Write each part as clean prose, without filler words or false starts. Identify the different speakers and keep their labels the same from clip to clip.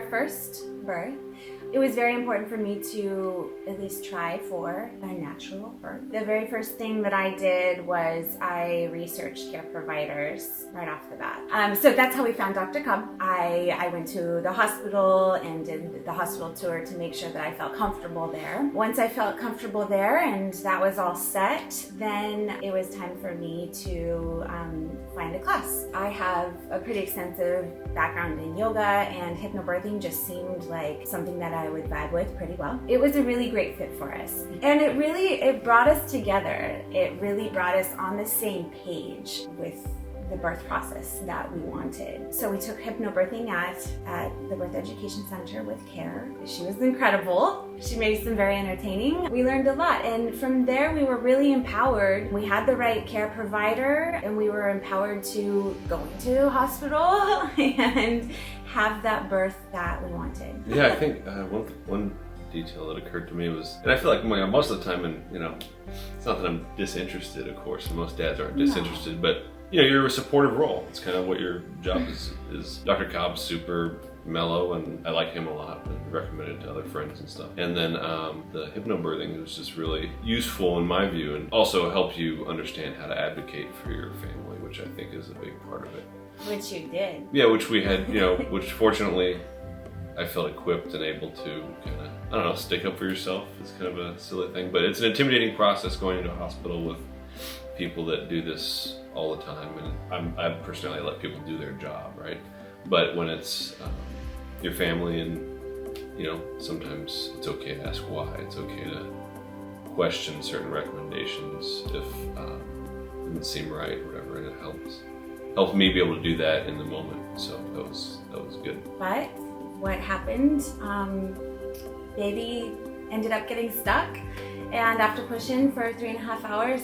Speaker 1: first birth, it was very important for me to at least try for a natural birth. The very first thing that I did was I researched care providers right off the bat. So that's how we found Dr. Cobb. I went to the hospital and did the hospital tour to make sure that I felt comfortable there. Once I felt comfortable there and that was all set, then it was time for me to find a class. I have a pretty extensive background in yoga, and hypnobirthing just seemed like something that I would vibe with pretty well. It was a really great fit for us. And it brought us together. It really brought us on the same page with the birth process that we wanted. So we took hypnobirthing at the Birth Education Center with Care. She was incredible. She made some very entertaining. We learned a lot, and from there we were really empowered. We had the right care provider, and we were empowered to go into a hospital and have that birth that we wanted.
Speaker 2: Yeah, I think one detail that occurred to me was, and I feel like most of the time, and it's not that I'm disinterested, of course, and most dads aren't disinterested, but you're a supportive role. It's kind of what your job is. Dr. Cobb's super mellow, and I like him a lot and recommend it to other friends and stuff. And then the hypnobirthing was just really useful in my view, and also helped you understand how to advocate for your family, which I think is a big part of it.
Speaker 1: Which you did.
Speaker 2: Yeah, which we had, which fortunately I felt equipped and able to kind of, stick up for yourself. It's kind of a silly thing, but it's an intimidating process going into a hospital with people that do this all the time. And I personally let people do their job, right? But when it's your family, and sometimes it's okay to ask why. It's okay to question certain recommendations if it doesn't seem right, whatever, and it helped me be able to do that in the moment. So that was good.
Speaker 1: But what happened? Baby ended up getting stuck, and after pushing for 3.5 hours,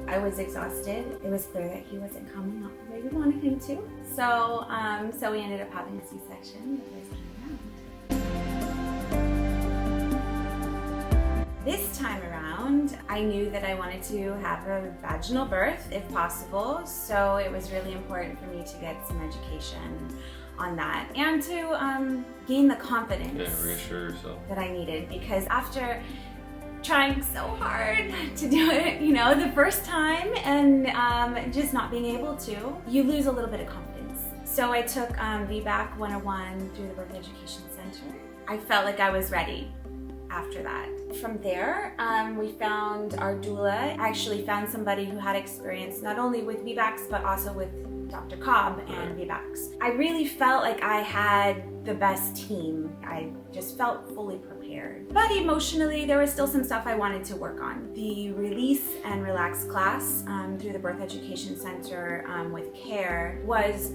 Speaker 1: I was exhausted. It was clear that he wasn't coming out the way we wanted him to. So we ended up having a C-section the first time around. This time around, I knew that I wanted to have a vaginal birth if possible, so it was really important for me to get some education on that and to gain the confidence
Speaker 2: reassure yourself
Speaker 1: that I needed, because after trying so hard to do it, the first time and just not being able to, you lose a little bit of confidence. So I took VBAC 101 through the Birth Education Center. I felt like I was ready after that. From there, we found our doula. I actually found somebody who had experience not only with VBACs but also with Dr. Cobb and VBACs. I really felt like I had the best team. I just felt fully prepared. But emotionally, there was still some stuff I wanted to work on. The Release and Relax class through the Birth Education Center with Care was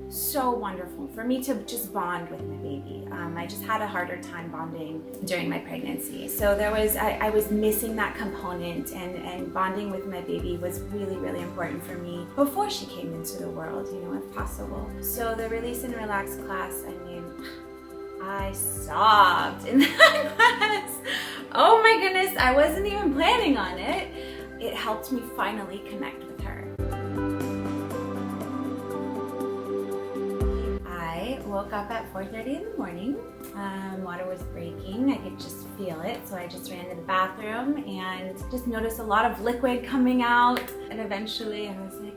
Speaker 1: so wonderful for me to just bond with my baby. I just had a harder time bonding during my pregnancy. So I was missing that component, and bonding with my baby was really, really important for me before she came into the world, if possible. So the Release and Relax class, I sobbed in that class. Oh my goodness, I wasn't even planning on it. It helped me finally connect with her. I woke up at 4:30 in the morning. Water was breaking. I could just feel it. So I just ran to the bathroom and just noticed a lot of liquid coming out. And eventually I was like,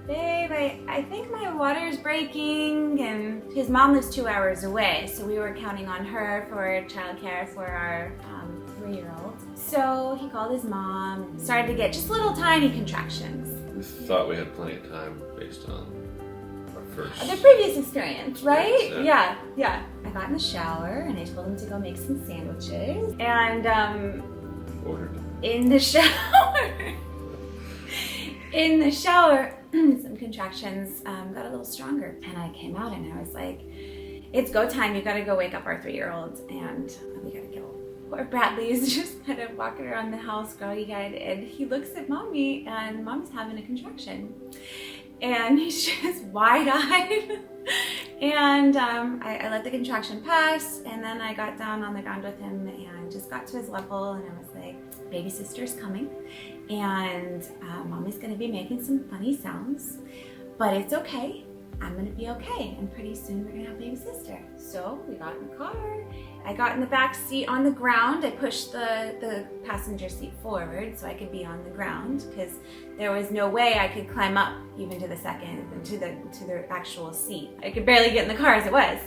Speaker 1: babe, I think my water is breaking. And his mom lives 2 hours away. So we were counting on her for childcare for our 3-year-old. So he called his mom and started to get just little tiny contractions.
Speaker 2: We thought we had plenty of time based on
Speaker 1: the previous experience, right?
Speaker 2: Yeah.
Speaker 1: Yeah. I got in the shower and I told him to go make some sandwiches. And
Speaker 2: ordered
Speaker 1: in the shower, some contractions got a little stronger, and I came out and I was like, "It's go time! You got to go wake up our 3-year-old, and we got to go." Poor Bradley's just kind of walking around the house, groggy-eyed, and he looks at mommy, and mom's having a contraction. And he's just wide-eyed. And I let the contraction pass, and then I got down on the ground with him and just got to his level, and I was like, baby sister's coming, and mommy's gonna be making some funny sounds, but it's okay. I'm gonna be okay, and pretty soon we're gonna have a baby sister. So we got in the car. I got in the back seat on the ground. I pushed the passenger seat forward so I could be on the ground, because there was no way I could climb up even to the actual seat. I could barely get in the car as it was.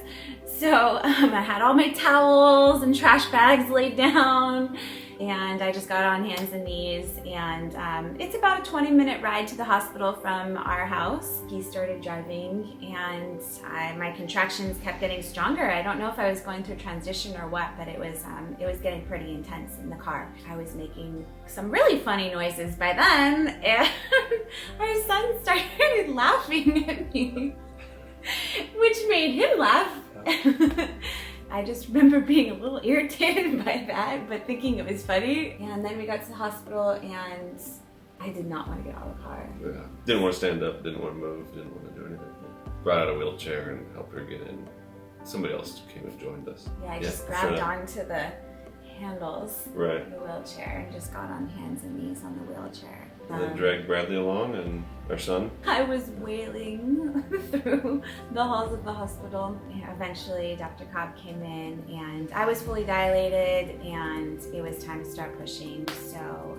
Speaker 1: So I had all my towels and trash bags laid down, and I just got on hands and knees, and it's about a 20-minute ride to the hospital from our house. He started driving, and my contractions kept getting stronger. I don't know if I was going through transition or what, but it was getting pretty intense in the car. I was making some really funny noises by then, and our son started laughing at me, which made him laugh. I just remember being a little irritated by that, but thinking it was funny. And then we got to the hospital, and I did not want to get out of the car.
Speaker 2: Yeah. Didn't want to stand up, didn't want to move, didn't want to do anything. Brought out a wheelchair and helped her get in. Somebody else came and joined us.
Speaker 1: Yeah, I just grabbed onto the handles of
Speaker 2: right.
Speaker 1: the wheelchair and just got on hands and knees on the wheelchair.
Speaker 2: And then dragged Bradley along and our son.
Speaker 1: I was wailing through the halls of the hospital. Eventually, Dr. Cobb came in, and I was fully dilated, and it was time to start pushing. So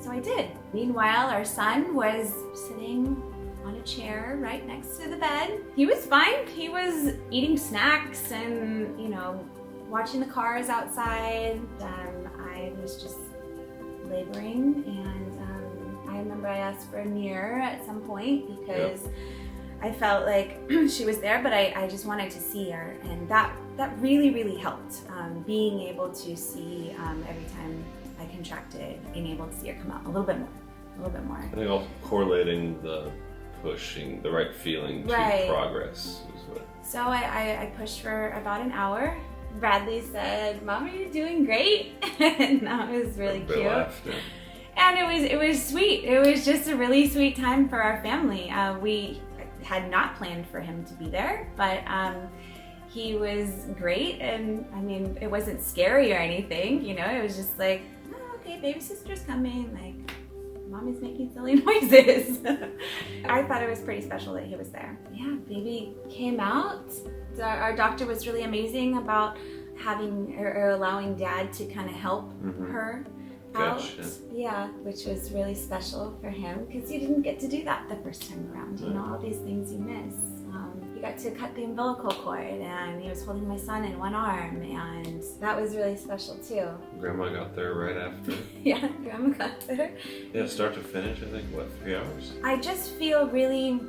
Speaker 1: I did. Meanwhile, our son was sitting on a chair right next to the bed. He was fine. He was eating snacks and, watching the cars outside. I was just laboring, and I remember I asked for a mirror at some point because I felt like she was there, but I just wanted to see her, and that really, really helped. Being able to see every time I contracted, being able to see her come out a little bit more.
Speaker 2: I think also correlating the pushing, the right feeling to progress is what.
Speaker 1: So I pushed for about an hour. Bradley said, "Mom, are you doing great?" And that was really cute.
Speaker 2: Laughed, yeah.
Speaker 1: And it was sweet. It was just a really sweet time for our family. We had not planned for him to be there, but he was great. And I mean, it wasn't scary or anything, it was just like, oh, okay, baby sister's coming. Like, Mommy's making silly noises. I thought it was pretty special that he was there. Yeah, baby came out. Our doctor was really amazing about having or allowing Dad to kind of help her out.
Speaker 2: Gotcha.
Speaker 1: Yeah, which was really special for him because he didn't get to do that the first time around. All these things you miss. He got to cut the umbilical cord, and he was holding my son in one arm, and that was really special too.
Speaker 2: Grandma got there right after.
Speaker 1: Yeah, Grandma got there.
Speaker 2: Yeah, start to finish, I think, 3 hours?
Speaker 1: I just feel really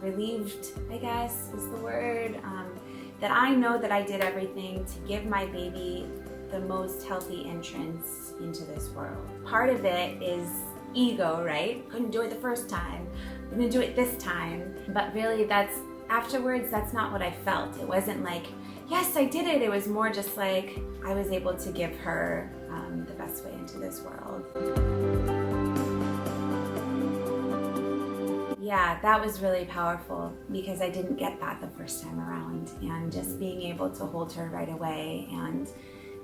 Speaker 1: relieved, I guess is the word, that I know that I did everything to give my baby the most healthy entrance into this world. Part of it is ego, right? Couldn't do it the first time, I'm gonna do it this time. But really afterwards, that's not what I felt. It wasn't like, yes, I did it. It was more just like I was able to give her the best way into this world. Yeah, that was really powerful because I didn't get that the first time around, and just being able to hold her right away and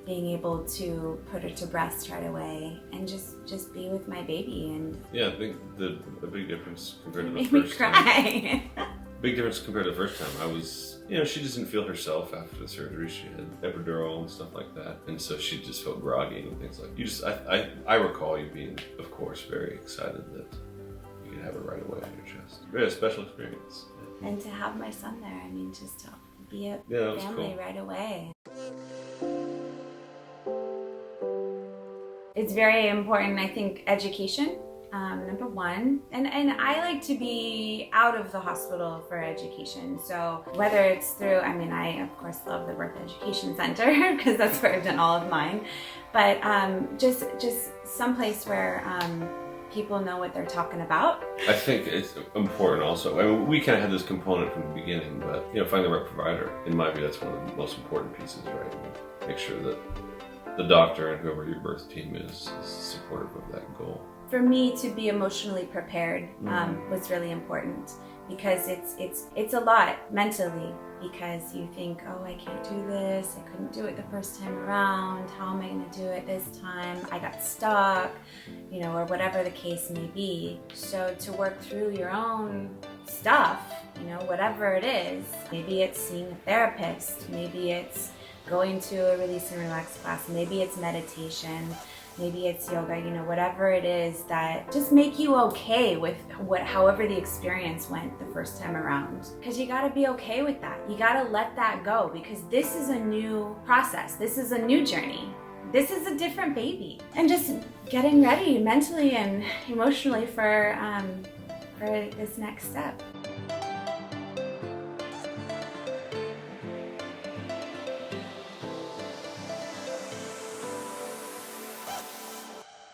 Speaker 1: being able to put her to breast right away and just be with my baby. And
Speaker 2: yeah, I think a big difference compared to the
Speaker 1: made me
Speaker 2: first
Speaker 1: cry.
Speaker 2: time. Big difference compared to the first time. I was, she just didn't feel herself after the surgery. She had epidural and stuff like that, and so she just felt groggy and things like. I recall you being, of course, very excited that you could have her right away on your chest. Very a special experience.
Speaker 1: And to have my son there, I mean, just to be a family
Speaker 2: cool.
Speaker 1: right away. It's very important, I think, education. Number one, and I like to be out of the hospital for education. So whether it's through, I of course love the Birth Education Center because that's where I've done all of mine, but just someplace where people know what they're talking about. I
Speaker 2: think it's important also. We kind of had this component from the beginning, but find the right provider. In my view, that's one of the most important pieces, right? Make sure that the doctor and whoever your birth team is supportive of that goal.
Speaker 1: For me to be emotionally prepared was really important because it's a lot mentally, because you think, oh, I can't do this, I couldn't do it the first time around, how am I going to do it this time, I got stuck, or whatever the case may be. So to work through your own stuff, you know, whatever it is. Maybe it's seeing a therapist, maybe it's going to a release and relax class, maybe it's meditation, maybe it's yoga, you know, whatever it is that just make you okay with however the experience went the first time around. Because you gotta be okay with that. You gotta let that go, because this is a new process. This is a new journey. This is a different baby. And just getting ready mentally and emotionally for this next step.